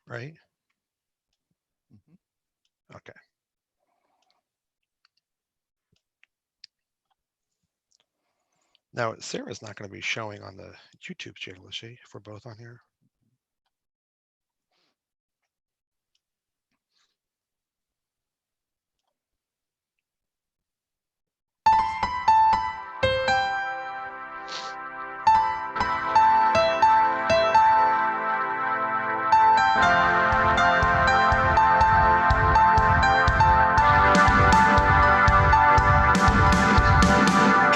right? Mm-hmm. Okay. Now, Sarah's not going to be showing on the YouTube channel, is she? If we're both on here.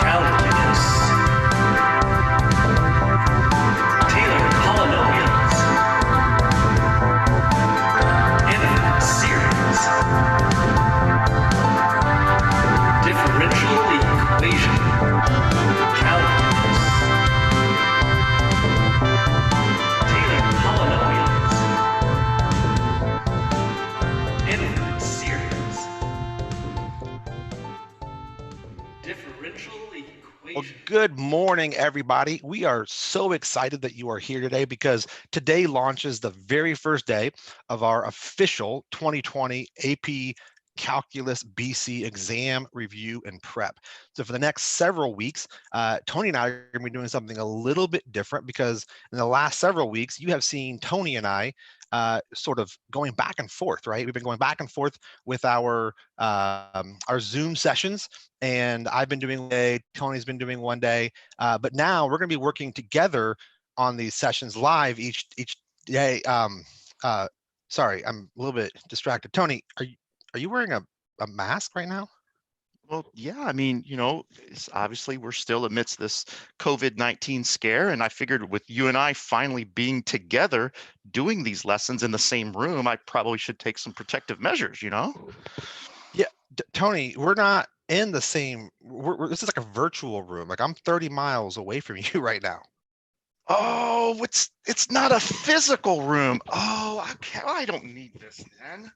Calculus. Taylor polynomials. Infinite series. Differential equation. Calculus. Taylor polynomials. Infinite series. Differential equation. Well, good morning, everybody. We are so excited that you are here today because today launches the very first day of our official 2020 AP Calculus BC exam review and prep. So for the next several weeks, Tony and I are going to be doing something a little bit different because in the last several weeks, you have seen Tony and I sort of going back and forth, right? We've been going back and forth with our Zoom sessions, and I've been doing one day, Tony's been doing one day, but now we're going to be working together on these sessions live each day. Sorry, I'm a little bit distracted. Tony, are you wearing a mask right now? Well, yeah, I mean, it's obviously we're still amidst this COVID-19 scare, and I figured with you and I finally being together doing these lessons in the same room, I probably should take some protective measures, Yeah, Tony, we're not in the same. This is like a virtual room. Like I'm 30 miles away from you right now. Oh, it's not a physical room. Oh, okay. I don't need this then.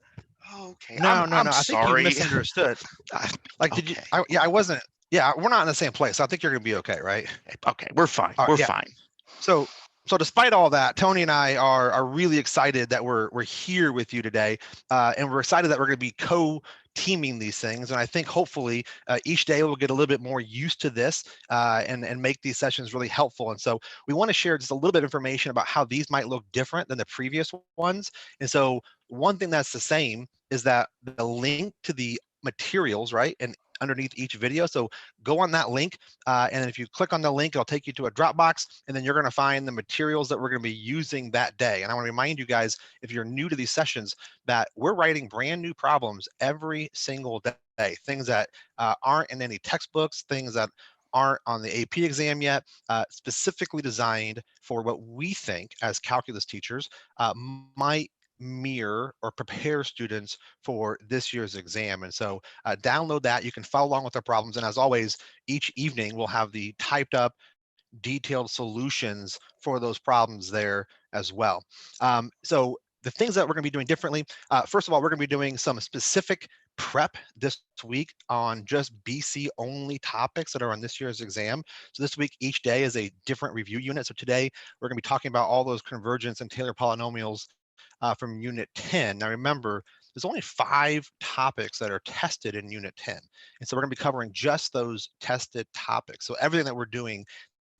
Okay, No, no, I'm no. I think you sorry. misunderstood. Like, did you? Okay, Yeah, I wasn't. Yeah, we're not in the same place. I think you're gonna be okay, right? okay, we're fine. All right, We're yeah. fine. So, despite all that, Tony and I are really excited that we're here with you today, and we're excited that we're going to be co-teaming these things. And I think hopefully each day we'll get a little bit more used to this and make these sessions really helpful. And so we want to share just a little bit of information about how these might look different than the previous ones. And so one thing that's the same is that the link to the materials, right, and underneath each video. So go on that link, and if you click on the link, it'll take you to a Dropbox, and then you're going to find the materials that we're going to be using that day. And I want to remind you guys, if you're new to these sessions, that we're writing brand new problems every single day, things that aren't in any textbooks, things that aren't on the AP exam yet, specifically designed for what we think as calculus teachers might mirror or prepare students for this year's exam. And so download that. You can follow along with our problems. And as always, each evening we'll have the typed up detailed solutions for those problems there as well. So the things that we're going to be doing differently, first of all, we're going to be doing some specific prep this week on just BC only topics that are on this year's exam. So this week, each day is a different review unit. So today we're going to be talking about all those convergence and Taylor polynomials from unit 10. Now remember, there's only 5 topics that are tested in unit 10. And so we're going to be covering just those tested topics. So everything that we're doing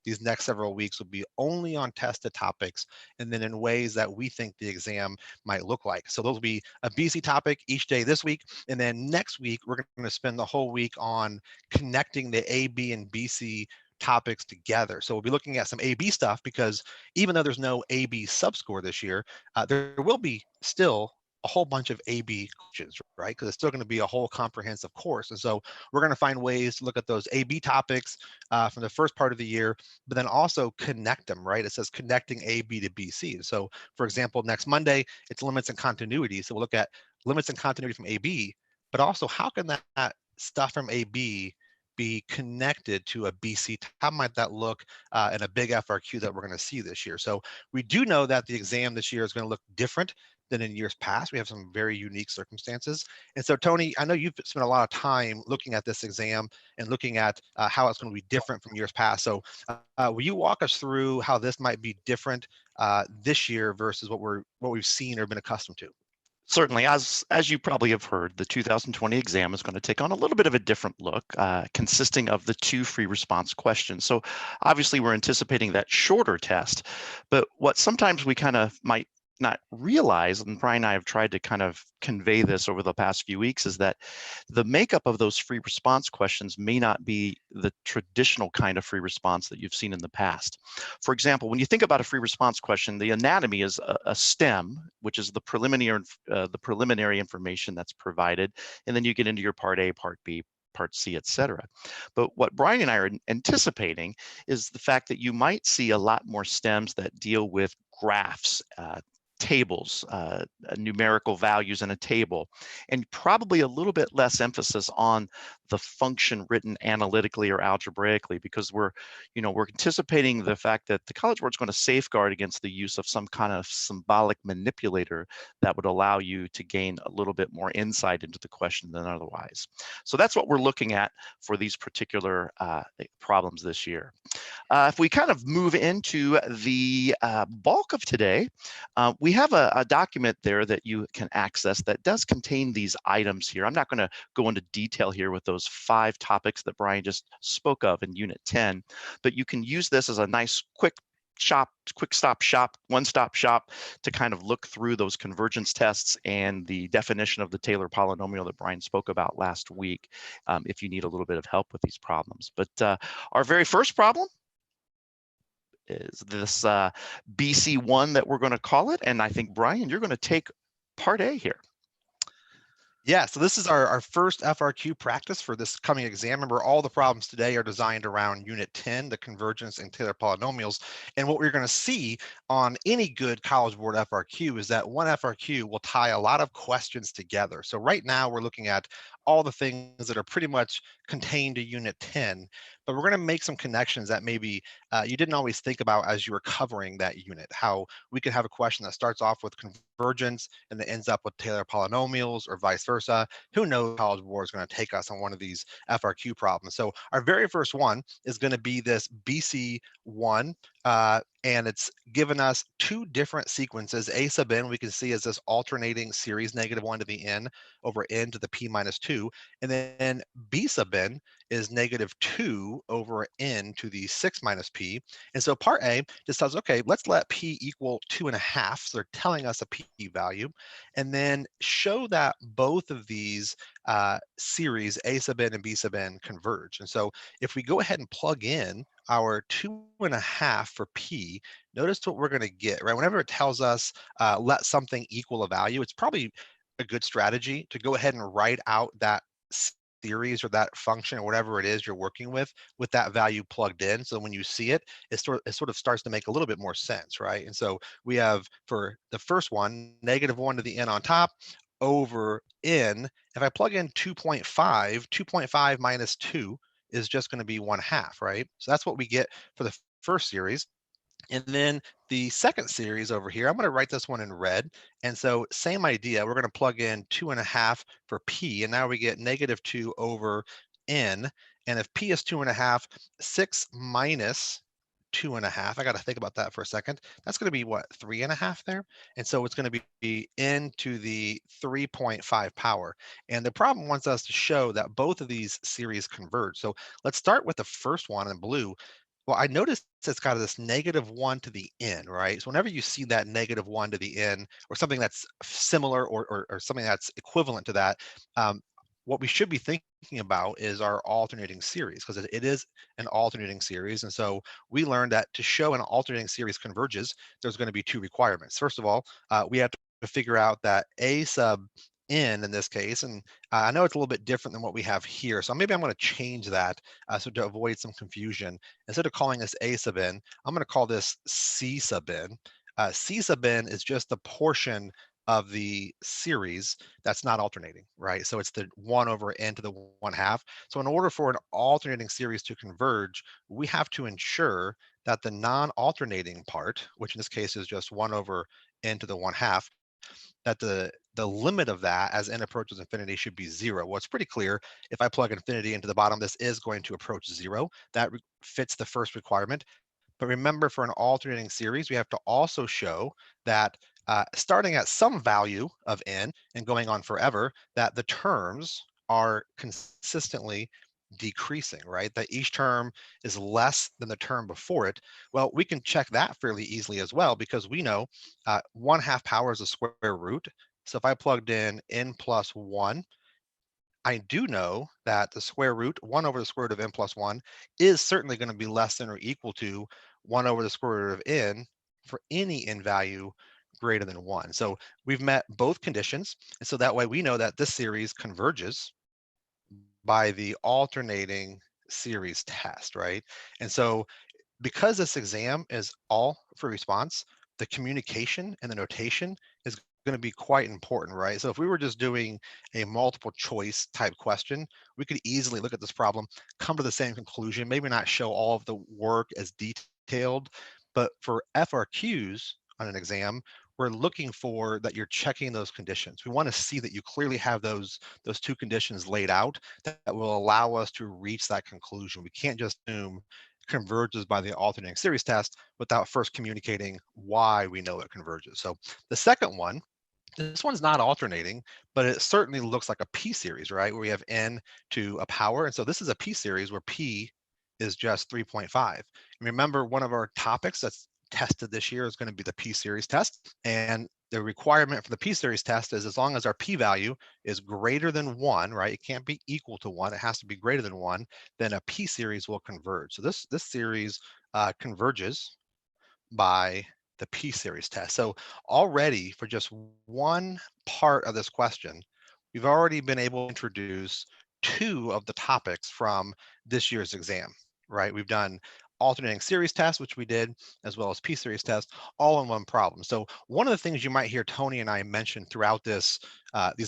these next several weeks will be only on tested topics and then in ways that we think the exam might look like. So those will be a BC topic each day this week. And then next week, we're going to spend the whole week on connecting the AB and BC topics together. So we'll be looking at some AB stuff because even though there's no AB subscore this year, there will be still a whole bunch of AB questions, right? Because it's still going to be a whole comprehensive course. And so we're going to find ways to look at those AB topics from the first part of the year, but then also connect them, right? It says connecting AB to BC. So for example, next Monday, it's limits and continuity. So we'll look at limits and continuity from AB, but also how can that stuff from AB be connected to a BC? How might that look in a big FRQ that we're going to see this year? So we do know that the exam this year is going to look different than in years past. We have some very unique circumstances. And so, Tony, I know you've spent a lot of time looking at this exam and looking at how it's going to be different from years past. So will you walk us through how this might be different this year versus what we've seen or been accustomed to? Certainly, as you probably have heard, the 2020 exam is going to take on a little bit of a different look, consisting of the 2 free response questions. So obviously we're anticipating that shorter test, but what sometimes we kind of might not realize, and Brian and I have tried to kind of convey this over the past few weeks, is that the makeup of those free response questions may not be the traditional kind of free response that you've seen in the past. For example, when you think about a free response question, the anatomy is a STEM, which is the preliminary information that's provided, and then you get into your part A, part B, part C, etc. But what Brian and I are anticipating is the fact that you might see a lot more stems that deal with graphs, tables, numerical values in a table, and probably a little bit less emphasis on the function written analytically or algebraically, because we're anticipating the fact that the College Board is going to safeguard against the use of some kind of symbolic manipulator that would allow you to gain a little bit more insight into the question than otherwise. So that's what we're looking at for these particular problems this year. If we kind of move into the bulk of today, we have a document there that you can access that does contain these items here. I'm not going to go into detail here with those 5 topics that Brian just spoke of in Unit 10, but you can use this as a nice quick stop shop, one-stop shop to kind of look through those convergence tests and the definition of the Taylor polynomial that Brian spoke about last week, if you need a little bit of help with these problems. But our very first problem is this BC1 that we're going to call it. And I think, Brian, you're going to take part A here. Yeah, so this is our first FRQ practice for this coming exam. Remember, all the problems today are designed around Unit 10, the convergence and Taylor polynomials. And what we're going to see on any good College Board FRQ is that one FRQ will tie a lot of questions together. So right now we're looking at all the things that are pretty much contained to Unit 10, but we're going to make some connections that maybe you didn't always think about as you were covering that unit, how we could have a question that starts off with convergence and then ends up with Taylor polynomials or vice versa. Who knows, College Board is going to take us on one of these FRQ problems. So our very first one is going to be this BC1, and it's given us 2 different sequences. A sub n we can see as this alternating series, -1 to the n over n to the p minus 2, and then B sub n is -2 over n to the 6 minus p. And so part A just tells, okay, let's let p equal 2.5. So they're telling us a p value, and then show that both of these series, A sub n and B sub n, converge. And so if we go ahead and plug in our 2.5 for p, notice what we're going to get, right? Whenever it tells us let something equal a value, it's probably a good strategy to go ahead and write out that series or that function or whatever it is you're working with that value plugged in. So when you see it, it sort of starts to make a little bit more sense, right? And so we have, for the first one, -1 to the n on top over n. If I plug in 2.5 minus 2 is just going to be 1/2, right? So that's what we get for the first series. And then the second series over here, I'm going to write this one in red. And so same idea, we're going to plug in 2.5 for p, and now we get -2 over n. And if p is 2.5, 6 minus 2.5, I got to think about that for a second. That's going to be what, 3.5 there? And so it's going to be n to the 3.5 power. And the problem wants us to show that both of these series converge. So let's start with the first one in blue. Well, I noticed it's got this -1 to the n, right? So whenever you see that -1 to the n, or something that's similar or something that's equivalent to that, what we should be thinking about is our alternating series, because it is an alternating series. And so we learned that to show an alternating series converges, there's going to be 2 requirements. First of all, we have to figure out that A sub n in this case, and I know it's a little bit different than what we have here, so maybe I'm going to change that so to avoid some confusion. Instead of calling this A sub n, I'm going to call this C sub n. C sub n is just the portion of the series that's not alternating, right? So it's the 1 over n to the 1/2. So in order for an alternating series to converge, we have to ensure that the non-alternating part, which in this case is just 1 over n to the 1/2, that the limit of that as n approaches infinity should be 0. Well, it's pretty clear. If I plug infinity into the bottom, this is going to approach 0. That fits the first requirement. But remember, for an alternating series, we have to also show that starting at some value of n and going on forever, that the terms are consistently decreasing, right? That each term is less than the term before it. Well, we can check that fairly easily as well, because we know 1/2 power is a square root. So if I plugged in n plus 1, I do know that the square root, 1 over the square root of n plus 1, is certainly going to be less than or equal to 1 over the square root of n for any n value greater than 1. So we've met both conditions. And so that way we know that this series converges by the alternating series test, right? And so because this exam is all for response, the communication and the notation is going to be quite important, right? So if we were just doing a multiple choice type question, we could easily look at this problem, come to the same conclusion, maybe not show all of the work as detailed, but for FRQs on an exam, we're looking for that you're checking those conditions. We want to see that you clearly have those two conditions laid out that will allow us to reach that conclusion. We can't just assume converges by the alternating series test without first communicating why we know it converges. So the second one, this one's not alternating, but it certainly looks like a p series, right? Where we have n to a power. And so this is a p series where p is just 3.5. And remember, one of our topics that's tested this year is going to be the p series test. And the requirement for the p series test is as long as our p value is greater than 1, right? It can't be equal to 1. It has to be greater than 1. Then a p series will converge. So this series converges by the P series test. So already for just one part of this question, we've already been able to introduce 2 of the topics from this year's exam, right? We've done alternating series test, which we did, as well as P series test, all in one problem. So one of the things you might hear Tony and I mention throughout these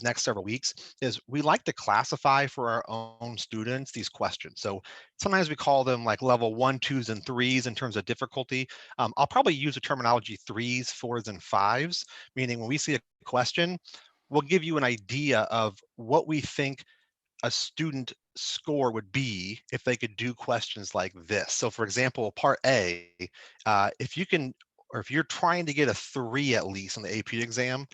next several weeks is we like to classify for our own students these questions. So sometimes we call them like level 1, 2s, and 3s in terms of difficulty. I'll probably use the terminology 3s, 4s, and 5s, meaning when we see a question, we'll give you an idea of what we think a student score would be if they could do questions like this. So for example, part A, if you can, or if you're trying to get a 3 at least on the AP exam,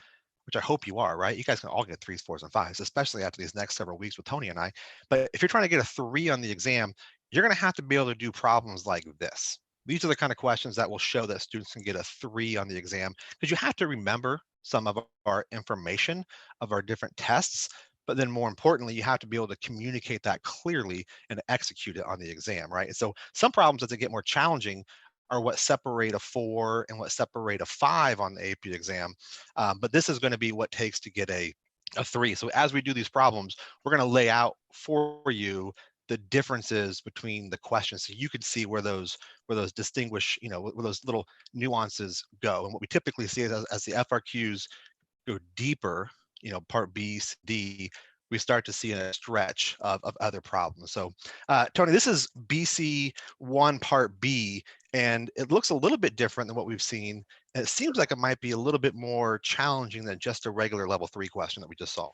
which I hope you are, right? You guys can all get 3s, 4s, and 5s, especially after these next several weeks with Tony and I. But if you're trying to get a 3 on the exam, you're going to have to be able to do problems like this. These are the kind of questions that will show that students can get a 3 on the exam, because you have to remember some of our information of our different tests. But then more importantly, you have to be able to communicate that clearly and execute it on the exam, right? And so some problems as they get more challenging are what separate a 4 and what separate a 5 on the AP exam. But this is going to be what takes to get a 3. So as we do these problems, we're going to lay out for you the differences between the questions, so you can see where those distinguish, where those little nuances go. And what we typically see is as the FRQs go deeper, part B, C, D, we start to see a stretch of other problems. So Tony, this is BC1 part B, and it looks a little bit different than what we've seen. And it seems like it might be a little bit more challenging than just a regular level 3 question that we just saw.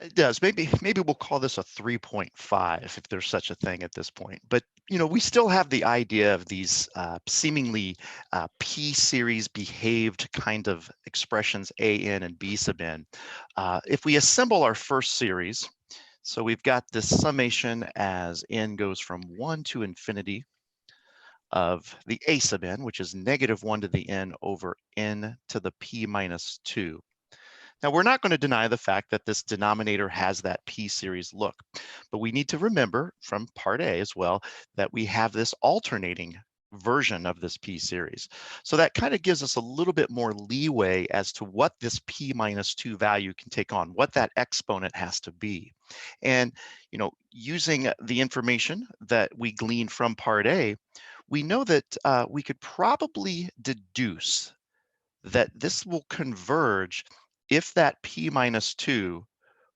It does. Maybe we'll call this a 3.5 if there's such a thing at this point. But we still have the idea of these seemingly P series behaved kind of expressions, AN and B sub n. If we assemble our first series, so we've got this summation as n goes from 1 to infinity of the A sub n, which is -1 to the n over n to the p minus 2. Now, we're not going to deny the fact that this denominator has that P series look, but we need to remember from part A as well that we have this alternating version of this P series. So that kind of gives us a little bit more leeway as to what this P minus 2 value can take on, what that exponent has to be. And, using the information that we glean from part A, we know that we could probably deduce that this will converge if that p minus 2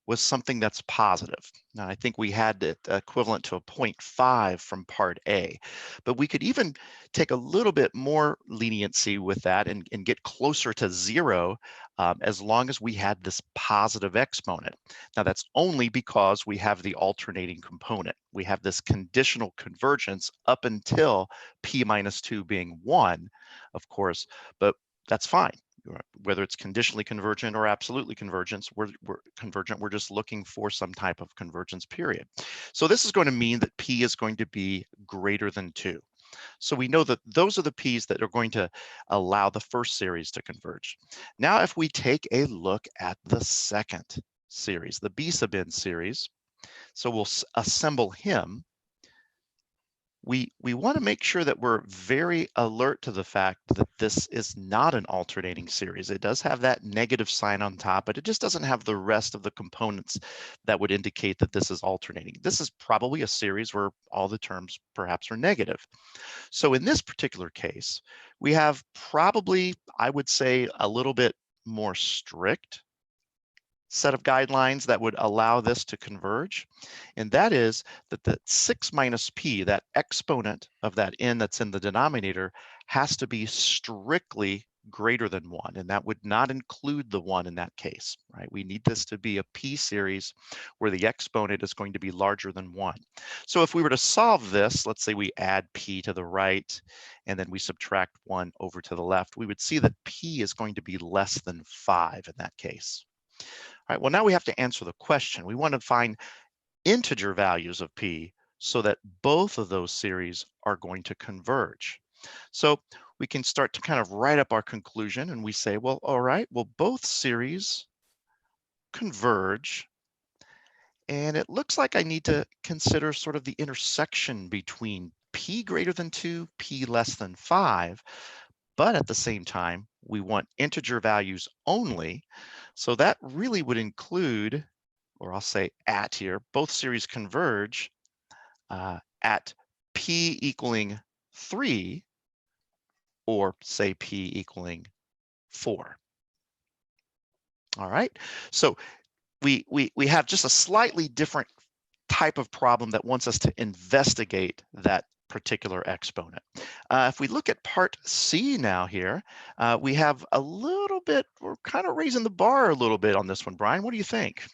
was something that's positive. Now, I think we had it equivalent to a 0.5 from part A, but we could even take a little bit more leniency with that and get closer to 0 as long as we had this positive exponent. Now, that's only because we have the alternating component. We have this conditional convergence up until p minus 2 being 1, of course, but that's fine. Whether it's conditionally convergent or absolutely convergent, we're just looking for some type of convergence period. So this is going to mean that p is going to be greater than 2. So we know that those are the p's that are going to allow the first series to converge. Now, if we take a look at the second series, the b sub n series, so we'll assemble him. We want to make sure that we're very alert to the fact that this is not an alternating series. It does have that negative sign on top, but it just doesn't have the rest of the components that would indicate that this is alternating. This is probably a series where all the terms perhaps are negative. So in this particular case, we have probably, I would say, a little bit more strict set of guidelines that would allow this to converge. And that is that the 6 minus p, that exponent of that n that's in the denominator, has to be strictly greater than 1. And that would not include the 1 in that case, right? We need this to be a p series where the exponent is going to be larger than 1. So if we were to solve this, let's say we add p to the right, and then we subtract 1 over to the left, we would see that p is going to be less than 5 in that case. All right, well, now we have to answer the question. We want to find integer values of p so that both of those series are going to converge. So we can start to kind of write up our conclusion, and we say, well, all right, well, both series converge. And it looks like I need to consider sort of the intersection between p greater than 2, p less than 5. But at the same time, we want integer values only. So that really would include, or I'll say at here, both series converge at p equaling 3, or say p equaling 4. All right, so we have just a slightly different type of problem that wants us to investigate that particular exponent. If we look at part C now here, we have a little bit, we're kind of raising the bar a little bit on this one. Brian, what do you think?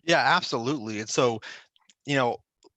Yeah, absolutely. And so,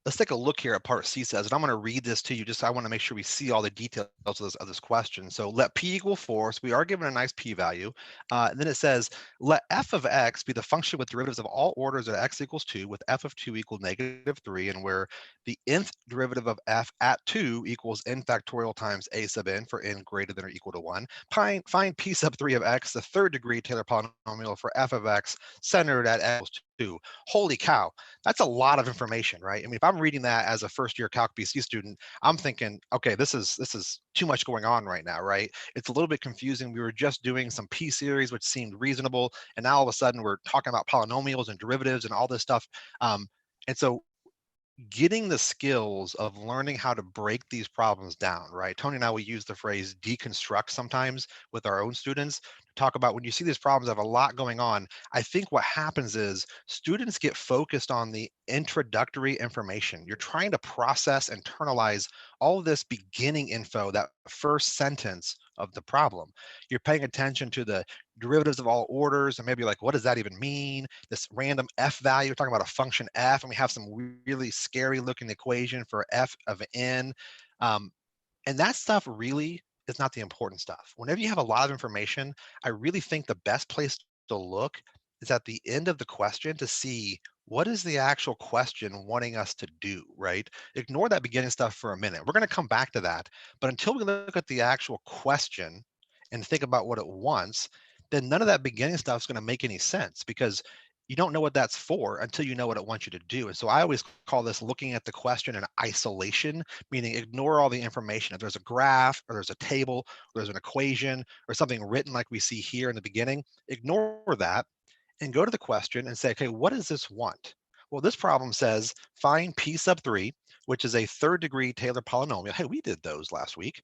let's take a look here at part C says, and I'm going to read this to you. I want to make sure we see all the details of this question. So let p equal 4. So we are given a nice p value. And then it says, let f of x be the function with derivatives of all orders at x equals 2, with f of 2 equal -3, and where the nth derivative of f at 2 equals n factorial times a sub n for n greater than or equal to 1. Find p sub 3 of x, the third degree Taylor polynomial for f of x centered at x equals 2. Holy cow, that's a lot of information, right? I mean, if I'm reading that as a first-year Calc BC student, I'm thinking, okay, this is too much going on right now, right? It's a little bit confusing. We were just doing some p series, which seemed reasonable, and now all of a sudden we're talking about polynomials and derivatives and all this stuff. And so getting the skills of learning how to break these problems down, right? Tony and I, we use the phrase deconstruct sometimes with our own students to talk about when you see these problems have a lot going on. I think what happens is students get focused on the introductory information. You're trying to process, internalize all of this beginning info, that first sentence of the problem. You're paying attention to the derivatives of all orders, and maybe like, what does that even mean? This random f value, we're talking about a function f, and we have some really scary looking equation for f of n. And that stuff really is not the important stuff. Whenever you have a lot of information, I really think the best place to look is at the end of the question to see what is the actual question wanting us to do, right? Ignore that beginning stuff for a minute. We're going to come back to that. But until we look at the actual question and think about what it wants, then none of that beginning stuff is going to make any sense, because you don't know what that's for until you know what it wants you to do. And so I always call this looking at the question in isolation, meaning ignore all the information. If there's a graph or there's a table, or there's an equation or something written like we see here in the beginning, ignore that and go to the question and say, okay, what does this want? Well, this problem says find p sub 3, which is a third degree Taylor polynomial. Hey, we did those last week,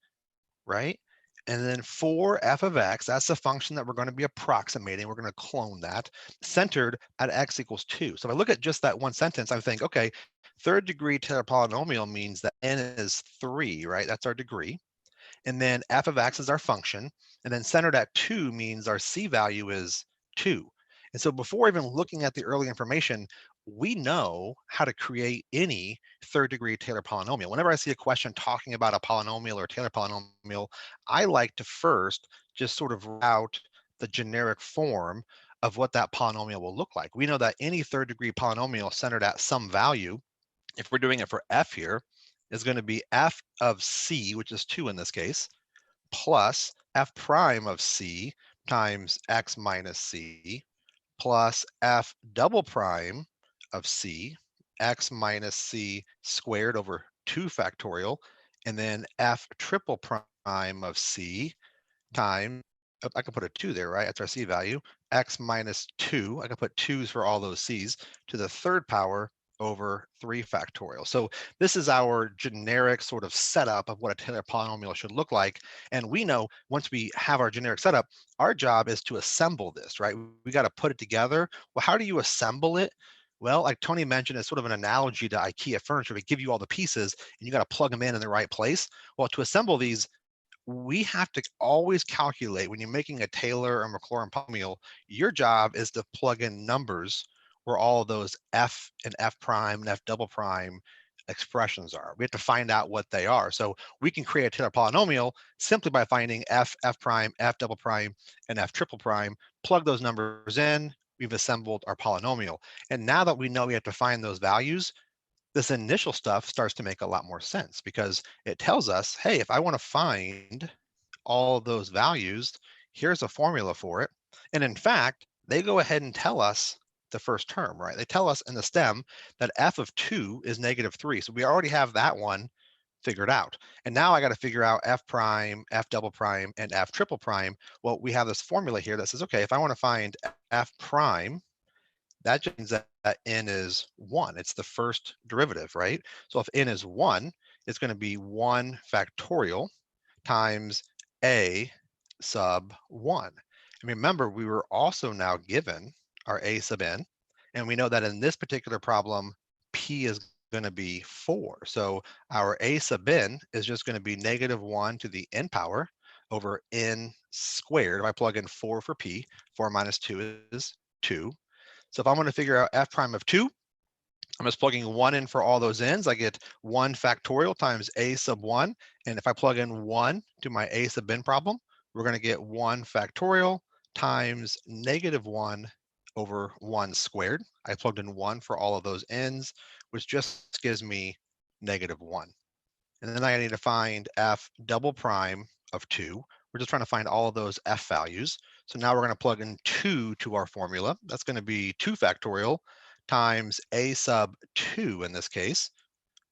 right? And then for f of x, that's the function that we're going to be approximating. We're going to clone that, centered at x equals 2. So if I look at just that one sentence, I think, okay, third degree Taylor polynomial means that n is 3, right? That's our degree. And then f of x is our function. And then centered at 2 means our c value is 2. And so before even looking at the early information, we know how to create any third degree Taylor polynomial. Whenever I see a question talking about a polynomial or a Taylor polynomial, I like to first just sort of route the generic form of what that polynomial will look like. We know that any third degree polynomial centered at some value, if we're doing it for f here, is going to be f of c, which is 2 in this case, plus f prime of c times x minus c, plus f double prime of c, x minus c squared over 2 factorial, and then f triple prime of c times, I can put a 2 there, right? That's our c value, x minus 2, I can put 2's for all those c's, to the third power over 3 factorial. So this is our generic sort of setup of what a Taylor polynomial should look like. And we know once we have our generic setup, our job is to assemble this, right? We got to put it together. Well, how do you assemble it? Well, like Tony mentioned, it's sort of an analogy to IKEA furniture. We give you all the pieces and you got to plug them in the right place. Well, to assemble these, we have to always calculate when you're making a Taylor or Maclaurin polynomial, your job is to plug in numbers where all of those f and f prime and f double prime expressions are. We have to find out what they are. So we can create a Taylor polynomial simply by finding f, f prime, f double prime, and f triple prime, plug those numbers in, we've assembled our polynomial. And now that we know we have to find those values, this initial stuff starts to make a lot more sense because it tells us, hey, if I want to find all of those values, here's a formula for it. And in fact, they go ahead and tell us the first term, right? They tell us in the stem that f of 2 is -3. So we already have that one figured out. And now I got to figure out f prime, f double prime, and f triple prime. Well, we have this formula here that says, okay, if I want to find f prime, that just means that n is 1. It's the first derivative, right? So if n is 1, it's going to be 1 factorial times a sub 1. And remember, we were also now given our a sub n, and we know that in this particular problem, p is going to be 4. So our a sub n is just going to be -1 to the n power over n squared. If I plug in 4 for p, 4 minus 2 is 2. So if I'm going to figure out f prime of 2, I'm just plugging 1 in for all those n's. I get 1 factorial times a sub 1. And if I plug in 1 to my a sub n problem, we're going to get 1 factorial times -1 over 1 squared. I plugged in 1 for all of those n's, which just gives me -1. And then I need to find f double prime of 2. We're just trying to find all of those f values. So now we're going to plug in 2 to our formula. That's going to be 2 factorial times a sub 2 in this case,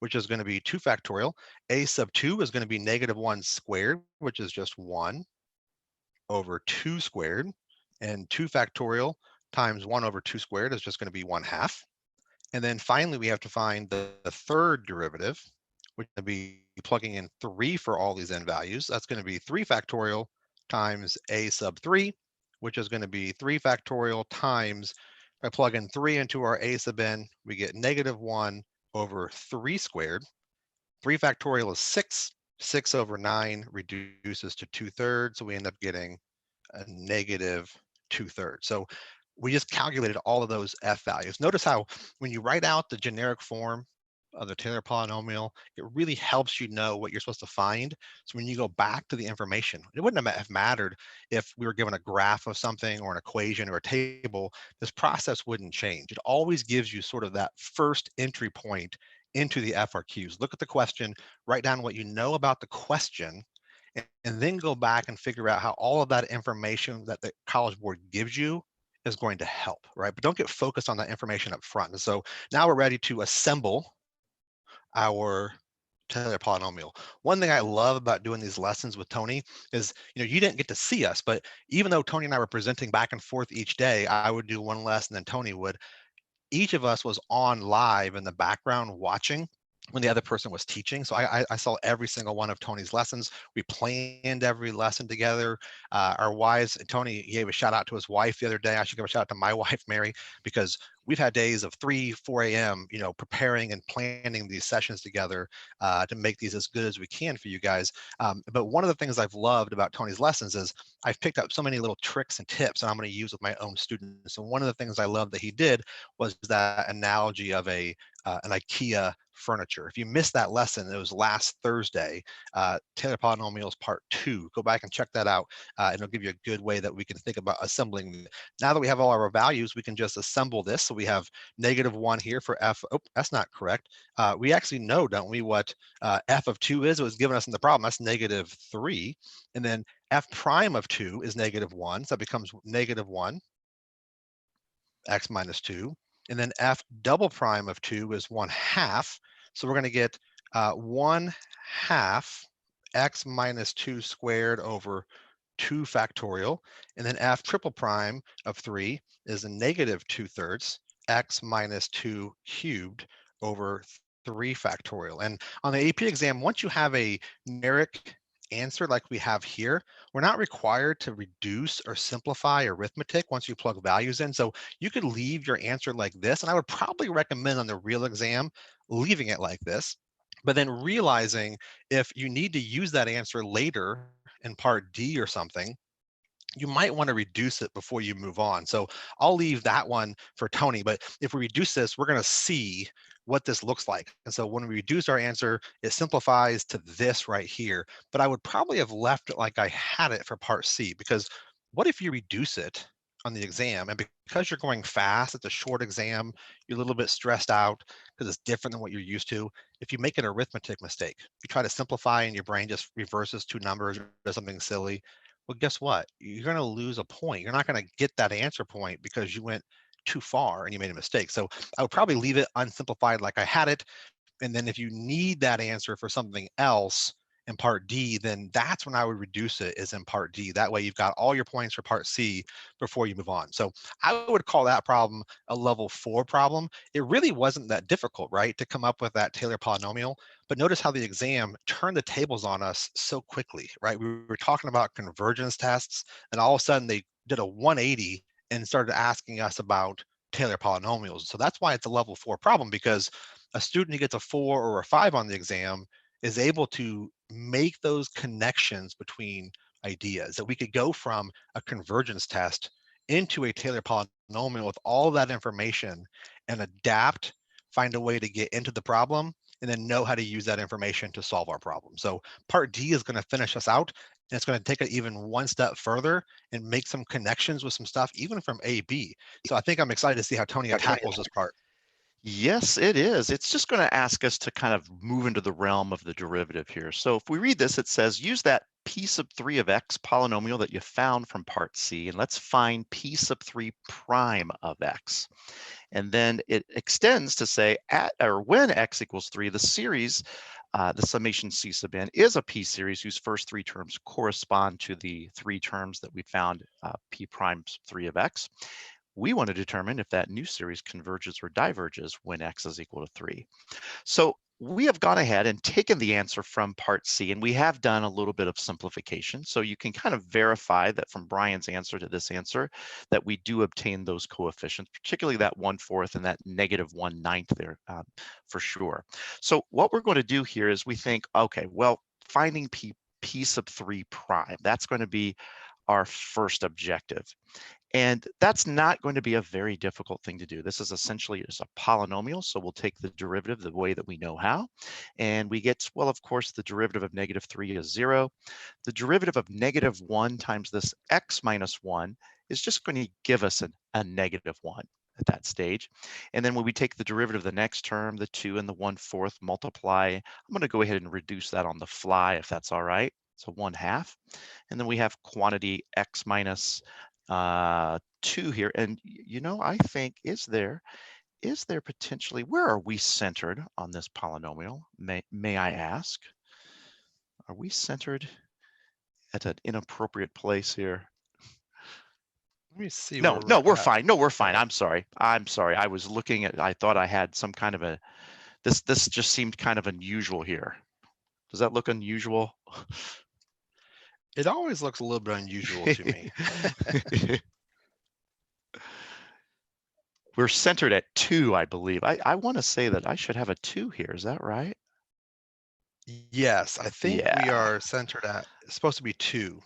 which is going to be 2 factorial. A sub 2 is going to be -1 squared, which is just 1 over 2 squared. And 2 factorial times 1 over 2 squared is just going to be 1/2. And then finally, we have to find the third derivative, which is going to be plugging in 3 for all these n values. That's going to be 3 factorial times a sub 3, which is going to be 3 factorial times, if I plug in 3 into our a sub n, we get -1 over 3 squared. 3 factorial is 6. 6 over 9 reduces to 2/3, so we end up getting a -2/3. So we just calculated all of those f values. Notice how when you write out the generic form of the Taylor polynomial, it really helps you know what you're supposed to find. So when you go back to the information, it wouldn't have mattered if we were given a graph of something or an equation or a table. This process wouldn't change. It always gives you sort of that first entry point into the FRQs. Look at the question, write down what you know about the question, and then go back and figure out how all of that information that the College Board gives you is going to help, right? But don't get focused on that information up front. And so now we're ready to assemble our Taylor polynomial. One thing I love about doing these lessons with Tony is, you didn't get to see us, but even though Tony and I were presenting back and forth each day, I would do one lesson and Tony would. Each of us was on live in the background watching. when the other person was teaching. So I saw every single one of Tony's lessons. We planned every lesson together. Our wives, Tony gave a shout out to his wife the other day. I should give a shout out to my wife, Mary, because we've had days of 3, 4 a.m., preparing and planning these sessions together to make these as good as we can for you guys. But one of the things I've loved about Tony's lessons is I've picked up so many little tricks and tips that I'm going to use with my own students. And one of the things I love that he did was that analogy of an IKEA furniture. If you missed that lesson, it was last Thursday, Taylor Polynomials Part 2. Go back and check that out, and it'll give you a good way that we can think about assembling. Now that we have all our values, we can just assemble this. So we have -1 here for f. Oh, that's not correct. We actually know, don't we, what f of 2 is? It was given us in the problem. That's -3. And then f prime of 2 is -1. So that becomes -1, x minus 2. And then f double prime of 2 is 1/2. So we're going to get 1/2 x minus 2 squared over 2 factorial. And then f triple prime of 3 is a -2/3 x minus 2 cubed over 3 factorial. And on the AP exam, once you have a numeric answer like we have here, we're not required to reduce or simplify arithmetic once you plug values in. So you could leave your answer like this, and I would probably recommend on the real exam leaving it like this, but then realizing if you need to use that answer later in part D or something, you might want to reduce it before you move on. So I'll leave that one for Tony, but if we reduce this, we're going to see what this looks like. And so when we reduce our answer, it simplifies to this right here, but I would probably have left it like I had it for part C, because what if you reduce it on the exam, and because you're going fast, it's a short exam, you're a little bit stressed out because it's different than what you're used to. If you make an arithmetic mistake, you try to simplify and your brain just reverses two numbers or does something silly, well, guess what? You're going to lose a point. You're not going to get that answer point because you went too far and you made a mistake. So I would probably leave it unsimplified like I had it. And then if you need that answer for something else in part D, then that's when I would reduce it, is in part D. That way you've got all your points for part C before you move on. So I would call that problem a level 4 problem. It really wasn't that difficult, right, to come up with that Taylor polynomial. But notice how the exam turned the tables on us so quickly, right? We were talking about convergence tests, and all of a sudden they did a 180 and started asking us about Taylor polynomials. So that's why it's a level 4 problem, because a student who gets a 4 or a 5 on the exam is able to make those connections between ideas, that we could go from a convergence test into a Taylor polynomial with all that information and adapt, find a way to get into the problem, and then know how to use that information to solve our problem. So part D is going to finish us out, and it's going to take it even one step further and make some connections with some stuff, even from A, B. So I think I'm excited to see how Tony tackles this part. Yes, it is. It's just going to ask us to kind of move into the realm of the derivative here. So if we read this, it says, use that p sub 3 of x polynomial that you found from part C, and let's find p sub 3 prime of x. And then it extends to say at or when x equals 3, the series, the summation c sub n is a p series whose first 3 terms correspond to the 3 terms that we found p prime sub 3 of x. We want to determine if that new series converges or diverges when x is equal to 3. So we have gone ahead and taken the answer from part C, and we have done a little bit of simplification. So you can kind of verify that from Brian's answer to this answer, that we do obtain those coefficients, particularly that 1/4 and that -1/9 there for sure. So what we're going to do here is we think, okay, well, finding p sub 3 prime, that's going to be our first objective. And that's not going to be a very difficult thing to do. This is essentially just a polynomial, so we'll take the derivative the way that we know how. And we get, well, of course, the derivative of -3 is 0. The derivative of -1 times this x minus 1 is just going to give us a -1 at that stage. And then when we take the derivative of the next term, the 2 and the 1/4 multiply, I'm going to go ahead and reduce that on the fly, if that's all right. So 1/2. And then we have quantity x minus 2 here. And I think, is there potentially, where are we centered on this polynomial? May I ask? Are we centered at an inappropriate place here? Let me see. No, we're fine. No, we're fine. I'm sorry. I was looking at, I thought I had some kind of a This just seemed kind of unusual here. Does that look unusual? It always looks a little bit unusual to me. We're centered at 2, I believe. I want to say that I should have a 2 here. Is that right? Yes, I think we Yeah. are centered at, it's supposed to be 2.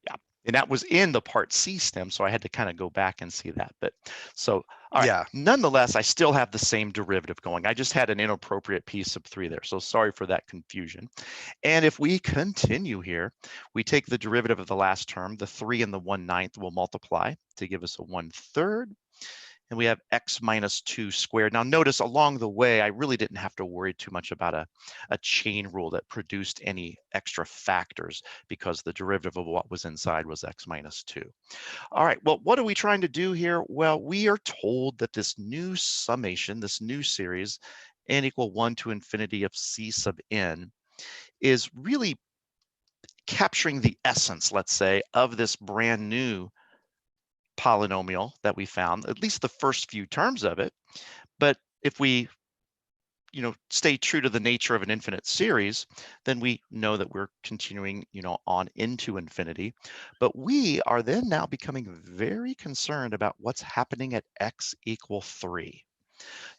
Yeah. And that was in the part C stem, so I had to kind of go back and see that. But so, all right, Yeah. nonetheless, I still have the same derivative going. I just had an inappropriate p sub 3 there. So sorry for that confusion. And if we continue here, we take the derivative of the last term, the 3 and the 1/9 will multiply to give us a 1/3. And we have x minus 2 squared. Now notice along the way, I really didn't have to worry too much about a chain rule that produced any extra factors because the derivative of what was inside was x minus 2. All right, well, what are we trying to do here? Well, we are told that this new summation, this new series, n equal 1 to infinity of c sub n, is really capturing the essence, let's say, of this brand new polynomial that we found, at least the first few terms of it. But if we stay true to the nature of an infinite series, then we know that we're continuing on into infinity. But we are then now becoming very concerned about what's happening at x equal 3.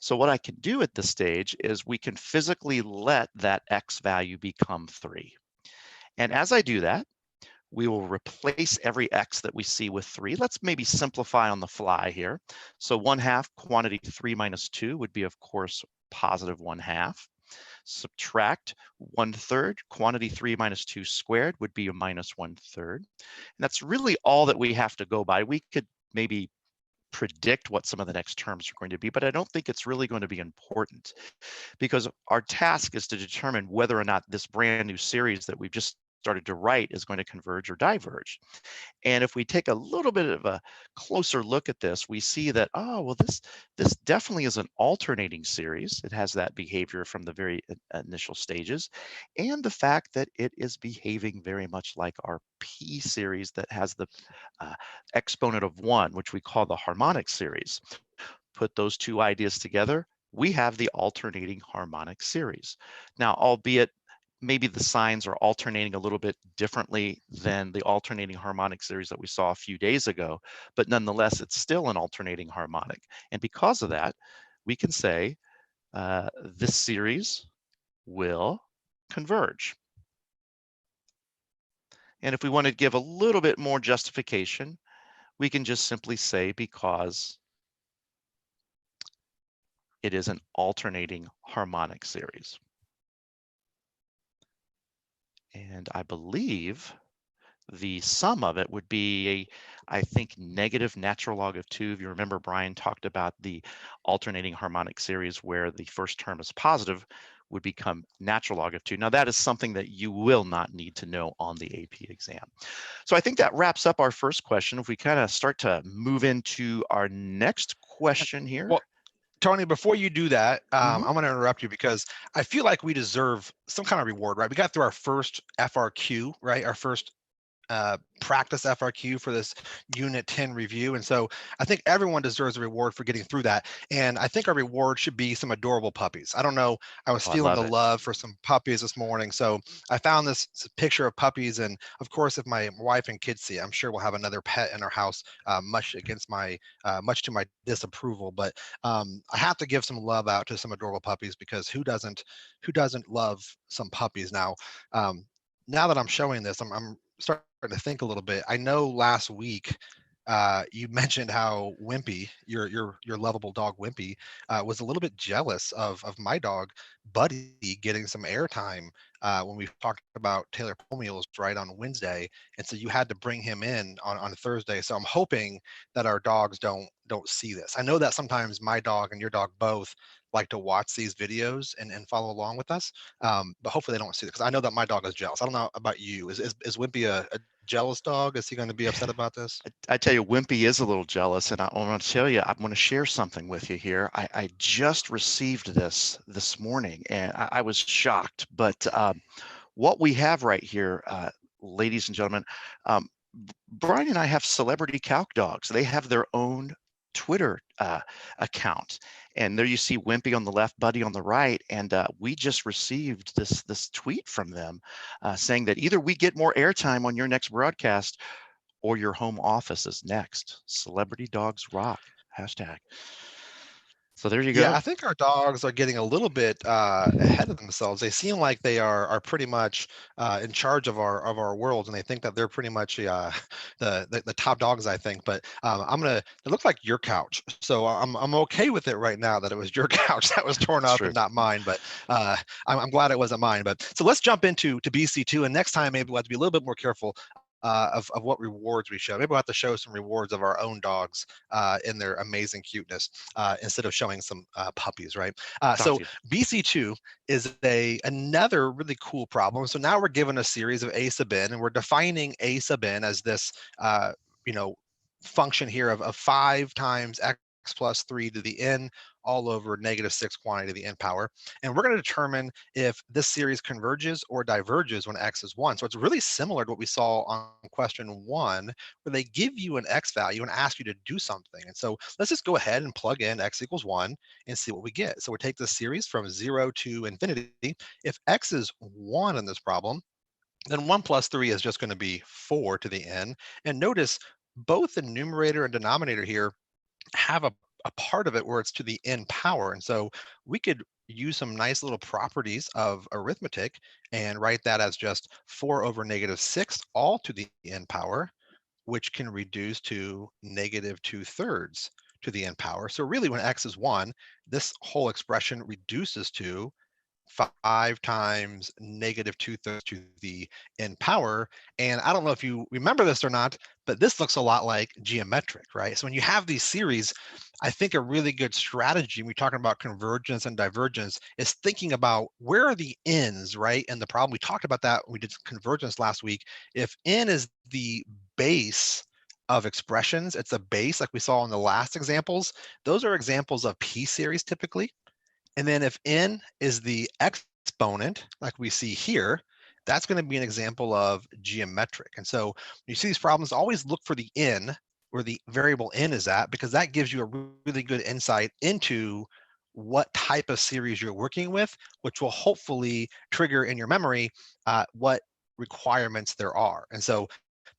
So what I can do at this stage is we can physically let that x value become 3. And as I do that, we will replace every x that we see with 3. Let's maybe simplify on the fly here. So 1/2 quantity 3 minus 2 would be, of course, positive 1/2. Subtract 1/3 quantity 3 minus 2 squared would be a minus 1/3. And that's really all that we have to go by. We could maybe predict what some of the next terms are going to be, but I don't think it's really going to be important because our task is to determine whether or not this brand new series that we've just started to write is going to converge or diverge. And if we take a little bit of a closer look at this, we see that, oh, well, this definitely is an alternating series. It has that behavior from the very initial stages, and the fact that it is behaving very much like our P series that has the exponent of 1, which we call the harmonic series. Put those two ideas together, we have the alternating harmonic series. Now, albeit maybe the signs are alternating a little bit differently than the alternating harmonic series that we saw a few days ago, but nonetheless, it's still an alternating harmonic. And because of that, we can say this series will converge. And if we want to give a little bit more justification, we can just simply say because it is an alternating harmonic series. And I believe the sum of it would be, I think, negative natural log of 2. If you remember, Brian talked about the alternating harmonic series where the first term is positive would become natural log of 2. Now, that is something that you will not need to know on the AP exam. So I think that wraps up our first question. If we kind of start to move into our next question here. Well, Tony, before you do that, I'm going to interrupt you because I feel like we deserve some kind of reward, right? We got through our first FRQ, right? Our first practice FRQ for this unit 10 review. And so I think everyone deserves a reward for getting through that. And I think our reward should be some adorable puppies. I don't know, I was feeling the love for some puppies this morning. So I found this picture of puppies. And of course, if my wife and kids see it, I'm sure we'll have another pet in our house, much to my disapproval. But I have to give some love out to some adorable puppies because who doesn't love some puppies? Now, now that I'm showing this, I'm starting to think a little bit. I know last week you mentioned how Wimpy, your lovable dog Wimpy, was a little bit jealous of my dog Buddy getting some airtime when we talked about Taylor Polynomials right on Wednesday, and so you had to bring him in on Thursday. So I'm hoping that our dogs don't see this. I know that sometimes my dog and your dog both like to watch these videos and follow along with us, but hopefully they don't see it because I know that my dog is jealous. I don't know about you. Is Wimpy a jealous dog? Is he going to be upset about this? I tell you, Wimpy is a little jealous, and I want to tell you, I want to share something with you here. I just received this morning, and I was shocked. But what we have right here, ladies and gentlemen, Brian and I have celebrity calc dogs. They have their own Twitter account. And there you see Wimpy on the left, Buddy on the right. And we just received this tweet from them saying that either we get more airtime on your next broadcast or your home office is next. Celebrity dogs rock. Hashtag. So there you Yeah, go. I think our dogs are getting a little bit ahead of themselves. They seem like they are pretty much in charge of our world, and they think that they're pretty much the top dogs, I think. But it looks like your couch, so I'm okay with it right now that it was your couch that was torn That's up true. and not mine. But I'm glad it wasn't mine. But so let's jump into BC2, and next time maybe we'll have to be a little bit more careful of what rewards we show. Maybe we'll have to show some rewards of our own dogs in their amazing cuteness instead of showing some puppies, right? So Copy. BC2 is another really cool problem. So now we're given a series of a sub n, and we're defining a sub n as this, you know, function here of 5 times x plus 3 to the n all over -6 quantity to the n power. And we're going to determine if this series converges or diverges when x is 1. So it's really similar to what we saw on question 1, where they give you an x value and ask you to do something. And so let's just go ahead and plug in x equals 1 and see what we get. So we take this series from 0 to infinity. If x is 1 in this problem, then 1 plus 3 is just going to be 4 to the n. And notice both the numerator and denominator here have a part of it where it's to the n power. And so we could use some nice little properties of arithmetic and write that as just 4 over -6 all to the n power, which can reduce to -2/3 to the n power. So really when x is 1, this whole expression reduces to 5 times -2/3 to the n power. And I don't know if you remember this or not, but this looks a lot like geometric, right? So when you have these series, I think a really good strategy when we're talking about convergence and divergence is thinking about where are the n's, right? And the problem, we talked about that when we did convergence last week. If n is the base of expressions, it's a base like we saw in the last examples. Those are examples of p series typically. And then if n is the exponent, like we see here, that's going to be an example of geometric. And so when you see these problems, always look for the n, where the variable n is at, because that gives you a really good insight into what type of series you're working with, which will hopefully trigger in your memory what requirements there are. And so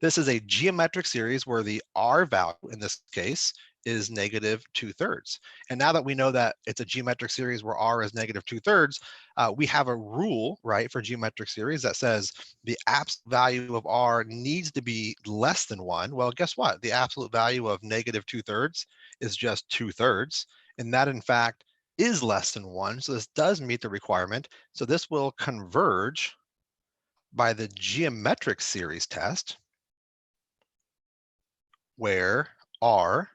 this is a geometric series where the r value in this case is -2/3. And now that we know that it's a geometric series where r is -2/3, we have a rule, right, for geometric series that says the absolute value of r needs to be less than 1. Well, guess what? The absolute value of -2/3 is just 2/3. And that, in fact, is less than 1. So this does meet the requirement. So this will converge by the geometric series test, where r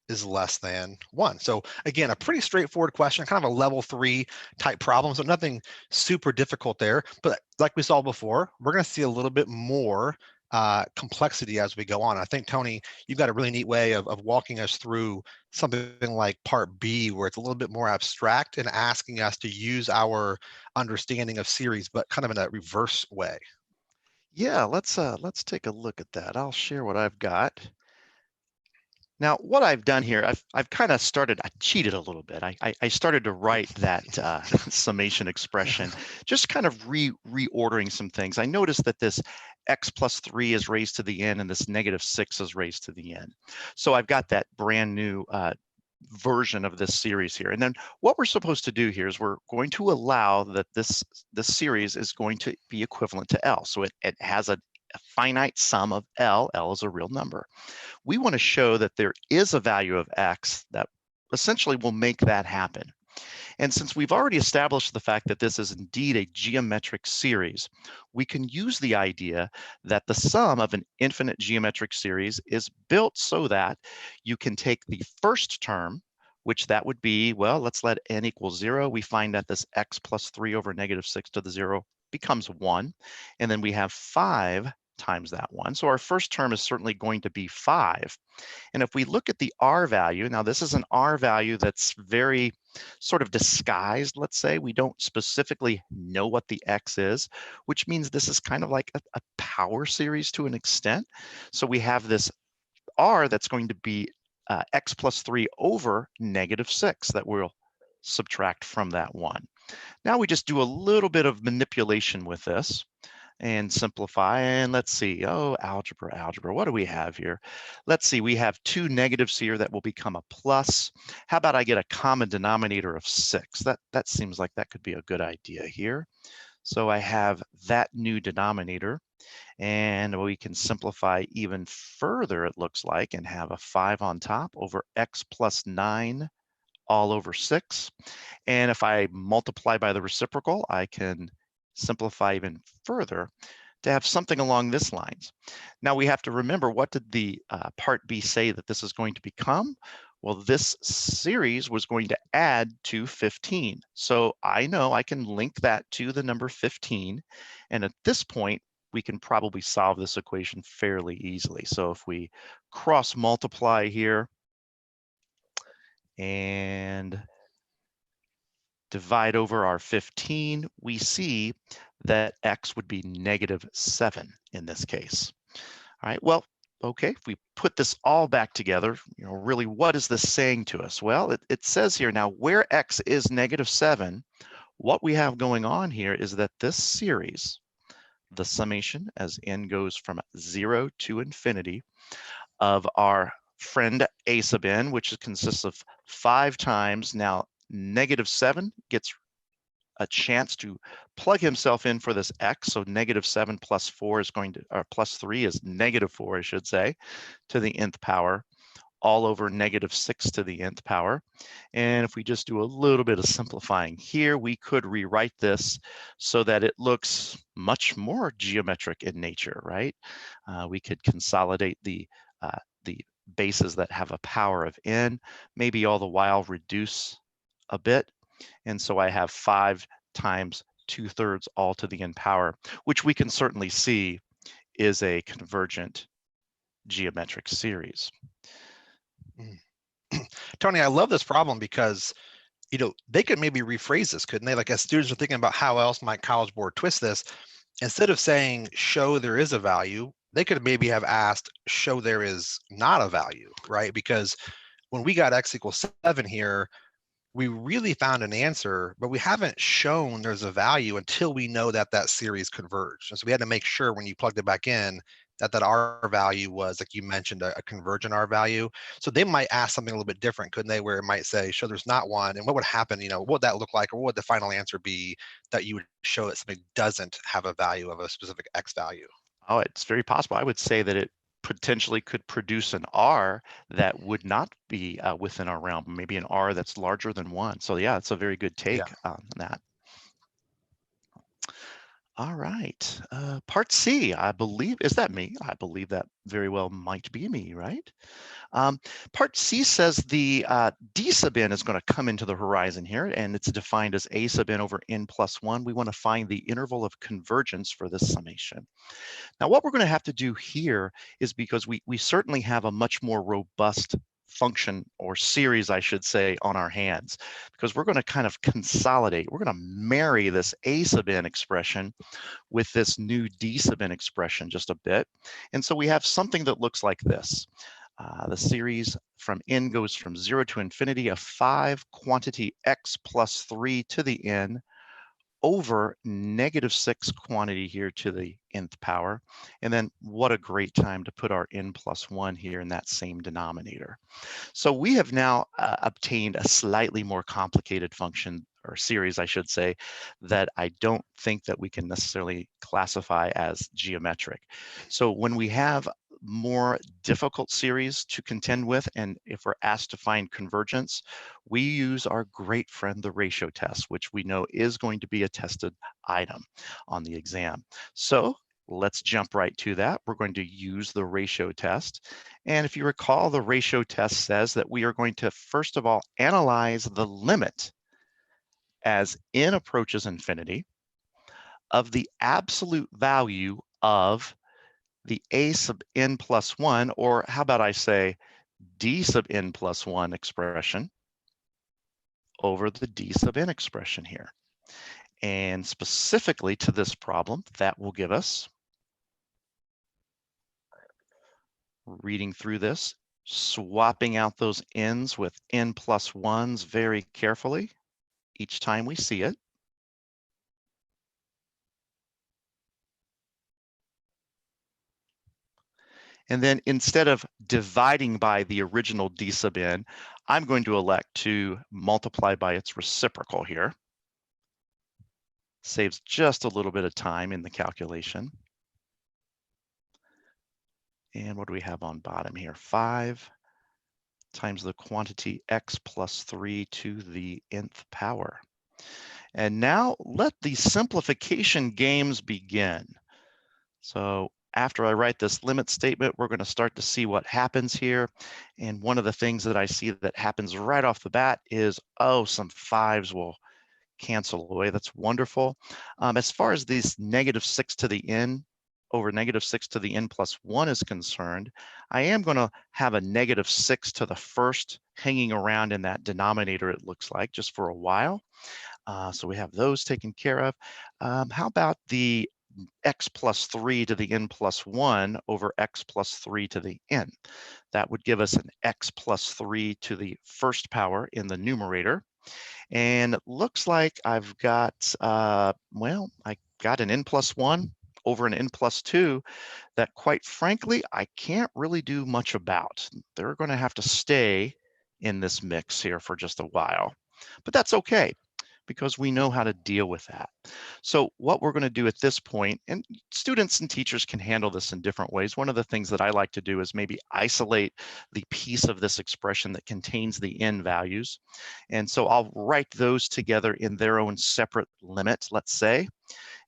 is less than 1. So again, a pretty straightforward question, kind of a level 3 type problem. So nothing super difficult there. But like we saw before, we're going to see a little bit more complexity as we go on. I think, Tony, you've got a really neat way of walking us through something like part B, where it's a little bit more abstract and asking us to use our understanding of series, but kind of in a reverse way. Yeah, let's take a look at that. I'll share what I've got. Now, what I've done here, I've kind of started, I cheated a little bit. I started to write that summation expression, just kind of reordering some things. I noticed that this x plus 3 is raised to the n and this -6 is raised to the n. So I've got that brand new version of this series here. And then what we're supposed to do here is we're going to allow that this series is going to be equivalent to L. So it has a finite sum of L. L is a real number. We want to show that there is a value of x that essentially will make that happen. And since we've already established the fact that this is indeed a geometric series, we can use the idea that the sum of an infinite geometric series is built so that you can take the first term, which that would be, well, let's let n equal 0. We find that this x plus 3 over -6 to the 0 becomes 1. And then we have 5 times that 1. So our first term is certainly going to be 5. And if we look at the r value, now this is an r value that's very sort of disguised, let's say. We don't specifically know what the x is, which means this is kind of like a power series to an extent. So we have this r that's going to be x plus 3 over -6 that we'll subtract from that 1. Now we just do a little bit of manipulation with this and simplify, and let's see, oh, algebra, what do we have here? Let's see, we have 2 negatives here that will become a plus. How about I get a common denominator of 6? That seems like that could be a good idea here. So I have that new denominator, and we can simplify even further, it looks like, and have a 5 on top over x plus 9 all over 6. And if I multiply by the reciprocal, I can simplify even further to have something along this lines. Now we have to remember, what did the part B say that this is going to become? Well, this series was going to add to 15. So I know I can link that to the number 15. And at this point, we can probably solve this equation fairly easily. So if we cross multiply here and divide over our 15, we see that x would be -7 in this case. All right, well, okay, if we put this all back together, really, what is this saying to us? Well, it says here now, where x is -7, what we have going on here is that this series, the summation as n goes from 0 to infinity of our friend a sub n, which consists of 5 times, now -7 gets a chance to plug himself in for this x. So -7 plus 4 is going to, or plus 3 is -4, I should say, to the nth power, all over -6 to the nth power. And if we just do a little bit of simplifying here, we could rewrite this so that it looks much more geometric in nature, right? We could consolidate the bases that have a power of n, maybe all the while reduce a bit. And so I have 5 times 2/3 all to the n power, which we can certainly see is a convergent geometric series. Tony, I love this problem because, they could maybe rephrase this, couldn't they? Like, as students are thinking about how else might College Board twist this, instead of saying show there is a value, they could maybe have asked show there is not a value, right? Because when we got x equals 7 here, we really found an answer, but we haven't shown there's a value until we know that that series converged. And so we had to make sure when you plugged it back in that R value was, like you mentioned, a convergent R value. So they might ask something a little bit different, couldn't they? Where it might say, show there's not one. And what would happen, what would that look like? Or what would the final answer be that you would show that something doesn't have a value of a specific X value? Oh, it's very possible. I would say that it potentially could produce an R that would not be within our realm, maybe an R that's larger than 1. So yeah, it's a very good take on that. All right, part C, I believe, is that me? I believe that very well might be me, right? Part C says the d sub n is going to come into the horizon here, and it's defined as a sub n over n plus 1. We want to find the interval of convergence for this summation. Now, what we're going to have to do here is, because we certainly have a much more robust function, or series, I should say, on our hands, because we're going to kind of consolidate. We're going to marry this a sub n expression with this new d sub n expression just a bit. And so we have something that looks like this. The series from n goes from 0 to infinity of 5 quantity x plus 3 to the n over -6 quantity here to the nth power. And then what a great time to put our n plus 1 here in that same denominator. So we have now obtained a slightly more complicated function, or series, I should say, that I don't think that we can necessarily classify as geometric. So when we have more difficult series to contend with, and if we're asked to find convergence, we use our great friend, the ratio test, which we know is going to be a tested item on the exam. So let's jump right to that. We're going to use the ratio test. And if you recall, the ratio test says that we are going to, first of all, analyze the limit as n approaches infinity of the absolute value of the a sub n plus 1, or how about I say d sub n plus 1 expression over the d sub n expression here. And specifically to this problem, that will give us, reading through this, swapping out those n's with n plus 1s very carefully each time we see it. And then instead of dividing by the original d sub n, I'm going to elect to multiply by its reciprocal here. Saves just a little bit of time in the calculation. And what do we have on bottom here? 5 times the quantity x plus 3 to the nth power. And now let the simplification games begin. So after I write this limit statement, we're going to start to see what happens here. And one of the things that I see that happens right off the bat is, oh, some 5s will cancel away. That's wonderful. As far as this -6 to the n over -6 to the n plus 1 is concerned, I am going to have a -6 to the first hanging around in that denominator, it looks like, just for a while. So we have those taken care of. How about the x plus 3 to the n plus 1 over x plus 3 to the n? That would give us an x plus 3 to the first power in the numerator. And it looks like I've got, well, I got an n plus 1 over an n plus 2 that, quite frankly, I can't really do much about. They're going to have to stay in this mix here for just a while. But that's okay, because we know how to deal with that. So what we're going to do at this point, and students and teachers can handle this in different ways. One of the things that I like to do is maybe isolate the piece of this expression that contains the n values. And so I'll write those together in their own separate limit, let's say.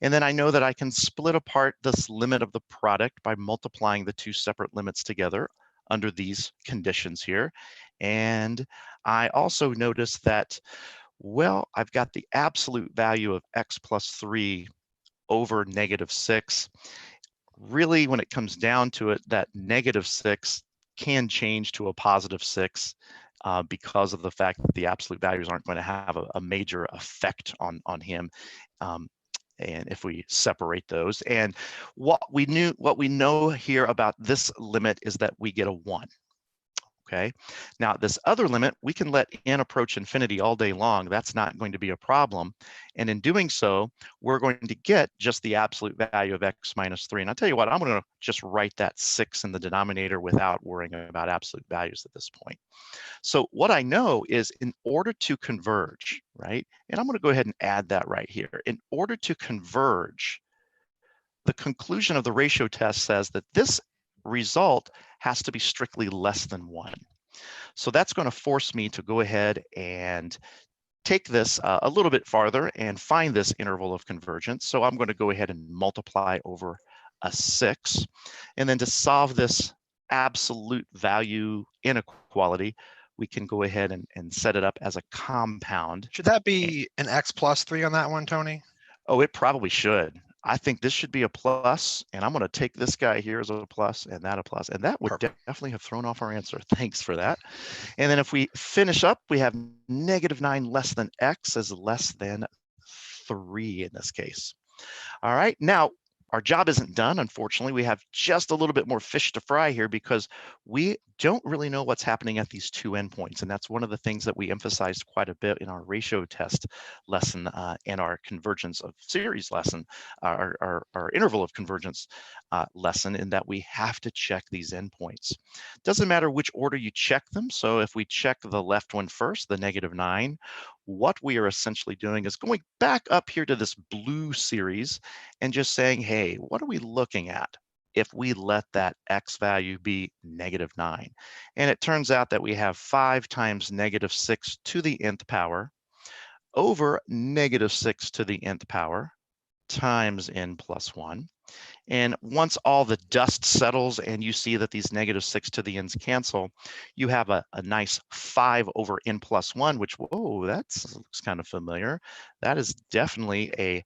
And then I know that I can split apart this limit of the product by multiplying the two separate limits together under these conditions here. And I also notice that, well, I've got the absolute value of x plus 3 over -6. Really, when it comes down to it, that -6 can change to a +6 because of the fact that the absolute values aren't going to have a major effect on him. And if we separate those, and what we know here about this limit is that we get a 1. Okay, now this other limit, we can let n approach infinity all day long. That's not going to be a problem. And in doing so, we're going to get just the absolute value of x minus 3. And I'll tell you what, I'm going to just write that 6 in the denominator without worrying about absolute values at this point. So what I know is, in order to converge, right? And I'm going to go ahead and add that right here. In order to converge, the conclusion of the ratio test says that this result has to be strictly less than 1. So that's going to force me to go ahead and take this a little bit farther and find this interval of convergence. So I'm going to go ahead and multiply over a 6. And then to solve this absolute value inequality, we can go ahead and set it up as a compound. Should that be an x plus 3 on that one, Tony? Oh, it probably should. I think this should be a plus, and I'm going to take this guy here as a plus and that a plus, and that would definitely have thrown off our answer. Thanks for that. And then if we finish up, we have -9 less than x is less than 3 in this case. All right, now our job isn't done, unfortunately. We have just a little bit more fish to fry here, because we don't really know what's happening at these two endpoints. And that's one of the things that we emphasized quite a bit in our ratio test lesson and our convergence of series lesson, our interval of convergence lesson, in that we have to check these endpoints. Doesn't matter which order you check them. So if we check the left one first, the -9, what we are essentially doing is going back up here to this blue series and just saying, hey, what are we looking at if we let that x value be -9? And it turns out that we have 5 times -6 to the nth power over -6 to the nth power times n plus 1. And once all the dust settles and you see that these -6 to the n's cancel, you have a nice 5 over n plus 1, which, whoa, that looks kind of familiar. That is definitely a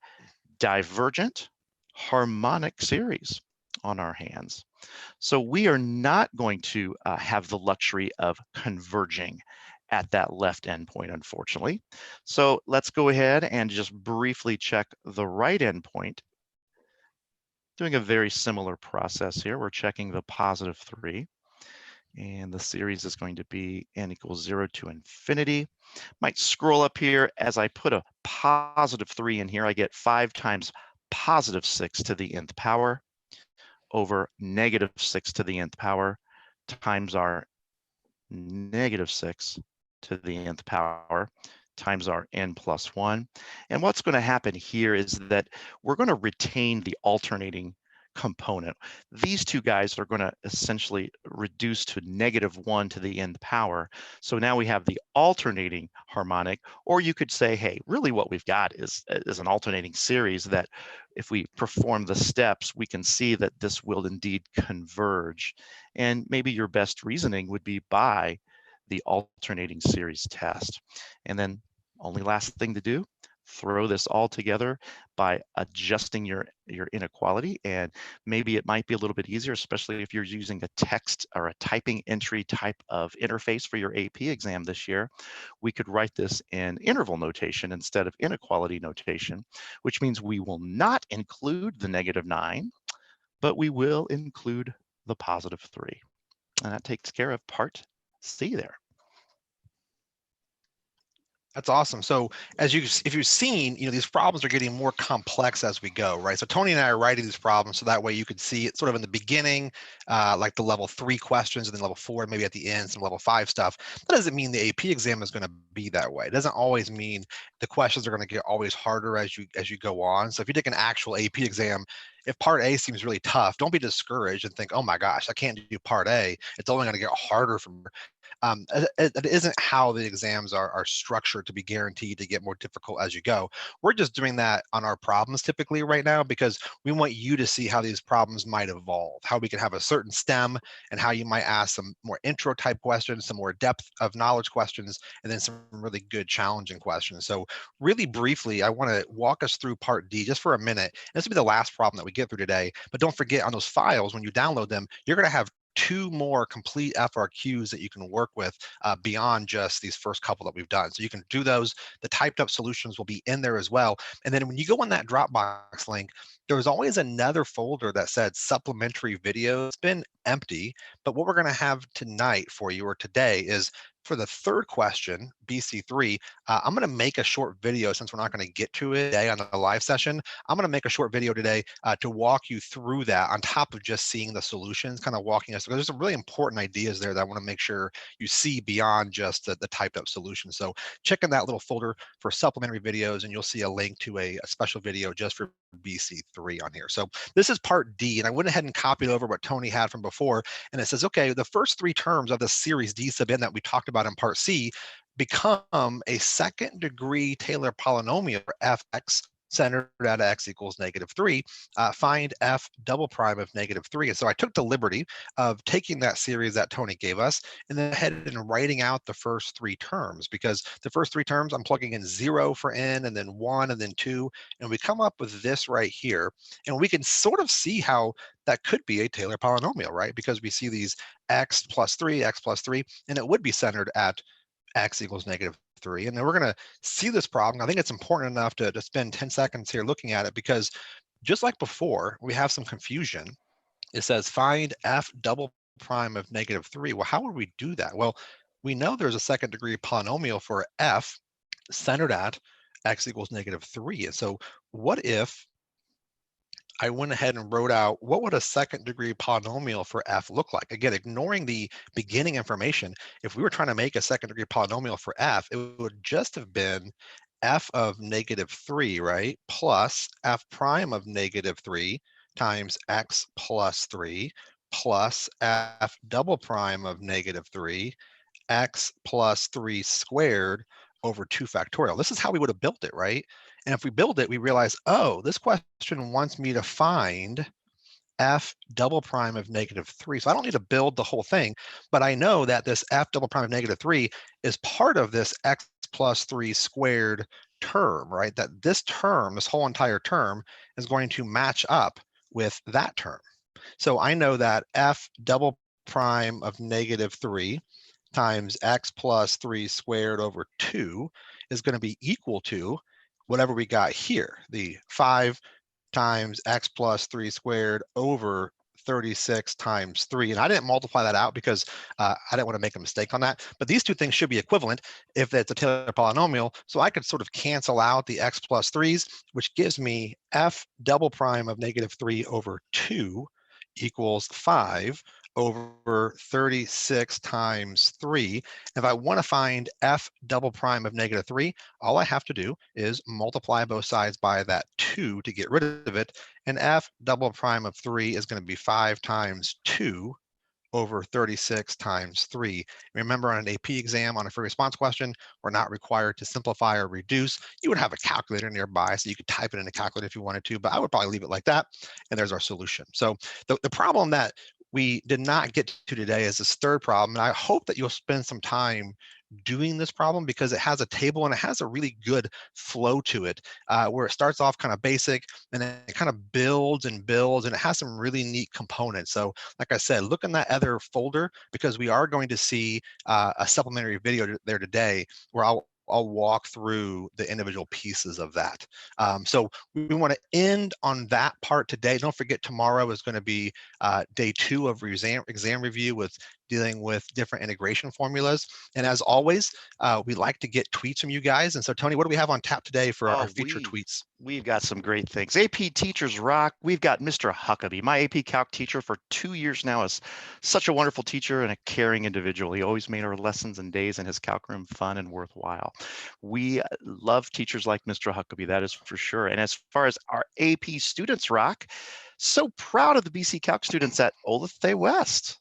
divergent harmonic series on our hands. So we are not going to have the luxury of converging at that left endpoint, unfortunately. So let's go ahead and just briefly check the right endpoint. Doing a very similar process here. We're checking the +3. And the series is going to be n equals 0 to infinity. Might scroll up here. As I put a positive 3 in here, I get 5 times positive 6 to the nth power over negative 6 to the nth power times our negative 6 to the nth power times our n plus 1. And what's going to happen here is that we're going to retain the alternating component. These two guys are going to essentially reduce to negative 1 to the nth power. So now we have the alternating harmonic, or you could say, hey, really what we've got is an alternating series that if we perform the steps, we can see that this will indeed converge. And maybe your best reasoning would be by the alternating series test. And then only last thing to do, throw this all together by adjusting your inequality. And maybe it might be a little bit easier, especially if you're using a text or a typing entry type of interface for your AP exam this year. We could write this in interval notation instead of inequality notation, which means we will not include the negative 9, but we will include the positive 3. And that takes care of part C there. That's awesome. So if you've seen, these problems are getting more complex as we go, right? So Tony and I are writing these problems so that way you could see it sort of in the beginning, like the level 3 questions, and then level 4, maybe at the end, some level 5 stuff. That doesn't mean the AP exam is going to be that way. It doesn't always mean the questions are going to get always harder as you go on. So if you take an actual AP exam, if part A seems really tough, don't be discouraged and think, oh my gosh, I can't do part A. It's only going to get harder from it isn't how the exams are structured to be guaranteed to get more difficult as you go. We're just doing that on our problems typically right now because we want you to see how these problems might evolve, how we can have a certain STEM and how you might ask some more intro type questions, some more depth of knowledge questions, and then some really good challenging questions. So really briefly, I want to walk us through part D just for a minute. This will be the last problem that we get through today, but don't forget on those files, when you download them, you're going to have 2 more complete FRQs that you can work with beyond just these first couple that we've done. So you can do those. The typed up solutions will be in there as well. And then when you go on that Dropbox link, there's always another folder that said supplementary videos. It's been empty, but what we're going to have tonight for you or today is for the third question, BC3, I'm going to make a short video since we're not going to get to it today on the live session. I'm going to make a short video today to walk you through that on top of just seeing the solutions, kind of walking us through. There's some really important ideas there that I want to make sure you see beyond just the typed up solutions. So check in that little folder for supplementary videos and you'll see a link to a special video just for BC3 on here. So this is part D, and I went ahead and copied over what Tony had from before, and it says, okay, the first 3 terms of the series D sub n that we talked about in part C become a second degree Taylor polynomial for fx centered at x equals -3, find f double prime of -3. And so I took the liberty of taking that series that Tony gave us and then ahead and writing out the first 3 terms, because the first 3 terms I'm plugging in 0 for n and then 1 and then 2, and we come up with this right here. And we can sort of see how that could be a Taylor polynomial, right? Because we see these x plus 3, and it would be centered at x equals -3. And then we're going to see this problem. I think it's important enough to spend 10 seconds here looking at it, because just like before, we have some confusion. It says find f double prime of -3. Well, how would we do that? Well, we know there's a second degree polynomial for f centered at x equals -3. And so what if I went ahead and wrote out what would a second degree polynomial for f look like? Again, ignoring the beginning information, if we were trying to make a second degree polynomial for f, it would just have been f of -3, right? Plus f prime of -3 times x plus 3 plus f double prime of -3 x plus 3 squared over 2 factorial. This is how we would have built it, right? And if we build it, we realize, oh, this question wants me to find f double prime of -3. So I don't need to build the whole thing, but I know that this f double prime of -3 is part of this x plus 3 squared term, right? That this term, this whole entire term, is going to match up with that term. So I know that f double prime of -3 times x plus 3 squared over 2 is going to be equal to whatever we got here, the 5 times x plus 3 squared over 36 times 3. And I didn't multiply that out because I didn't want to make a mistake on that. But these two things should be equivalent if it's a Taylor polynomial. So I could sort of cancel out the x plus 3's, which gives me f double prime of negative 3 over 2 equals 5 over 36 times 3. If I want to find f double prime of negative 3, all I have to do is multiply both sides by that 2 to get rid of it. And f double prime of 3 is going to be 5 times 2 over 36 times 3. Remember, on an AP exam, on a free response question, we're not required to simplify or reduce. You would have a calculator nearby, so you could type it in a calculator if you wanted to, but I would probably leave it like that, and there's our solution. So the problem that we did not get to today is this third problem, and I hope that you'll spend some time doing this problem because it has a table and it has a really good flow to it, where it starts off kind of basic and then it kind of builds and builds, and it has some really neat components. So like I said, look in that other folder because we are going to see a supplementary video there today where I'll walk through the individual pieces of that. So we want to end on that part today. Don't forget, tomorrow is going to be day 2 of exam review with dealing with different integration formulas. And as always, we like to get tweets from you guys. And so, Tony, what do we have on tap today for our feature tweets? We've got some great things. AP teachers rock. We've got Mr. Huckabee, my AP Calc teacher for 2 years now, is such a wonderful teacher and a caring individual. He always made our lessons and days in his calc room fun and worthwhile. We love teachers like Mr. Huckabee, that is for sure. And as far as our AP students rock, so proud of the BC Calc students at Olathe West.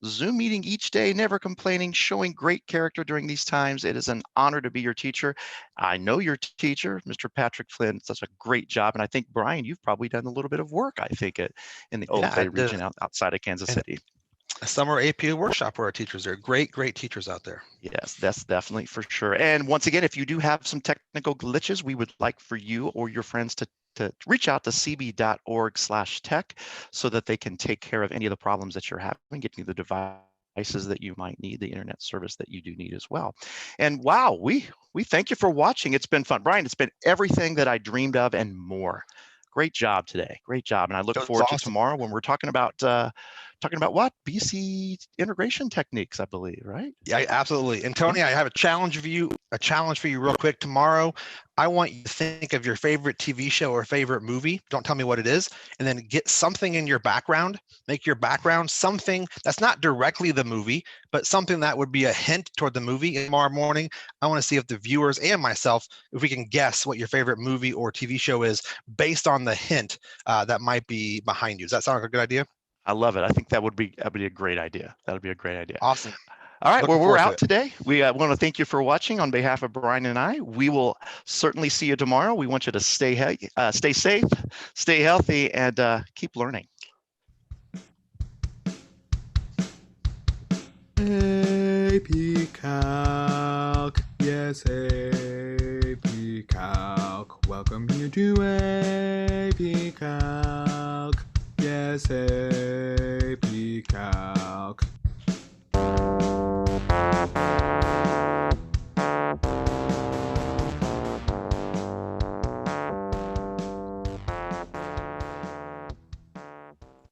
Zoom meeting each day, never complaining, showing great character during these times. It is an honor to be your teacher. I know your teacher, Mr. Patrick Flynn, such a great job. And I think, Brian, you've probably done a little bit of work, I think, in the Olathe region outside of Kansas City. A summer AP workshop where our teachers are great teachers out there. Yes, that's definitely for sure. And once again, if you do have some technical glitches, we would like for you or your friends to reach out to cb.org/tech so that they can take care of any of the problems that you're having, getting you the devices that you might need, the internet service that you do need as well. And wow, we thank you for watching. It's been fun. Brian, it's been everything that I dreamed of and more. Great job today. Great job. And I look forward to tomorrow when we're talking about what? BC integration techniques, I believe, right? Yeah, absolutely. And Tony, I have a challenge for you real quick. Tomorrow, I want you to think of your favorite TV show or favorite movie. Don't tell me what it is. And then get something in your background. Make your background something that's not directly the movie, but something that would be a hint toward the movie. And tomorrow morning, I want to see if the viewers and myself, if we can guess what your favorite movie or TV show is based on the hint that might be behind you. Does that sound like a good idea? I love it. I think that would be a great idea. That would be a great idea. Awesome. All right, well, we're out today. We want to thank you for watching on behalf of Brian and I. We will certainly see you tomorrow. We want you to stay safe, stay healthy, and keep learning. AP Calc, yes, AP Calc. Welcome you to AP Calc, yes, AP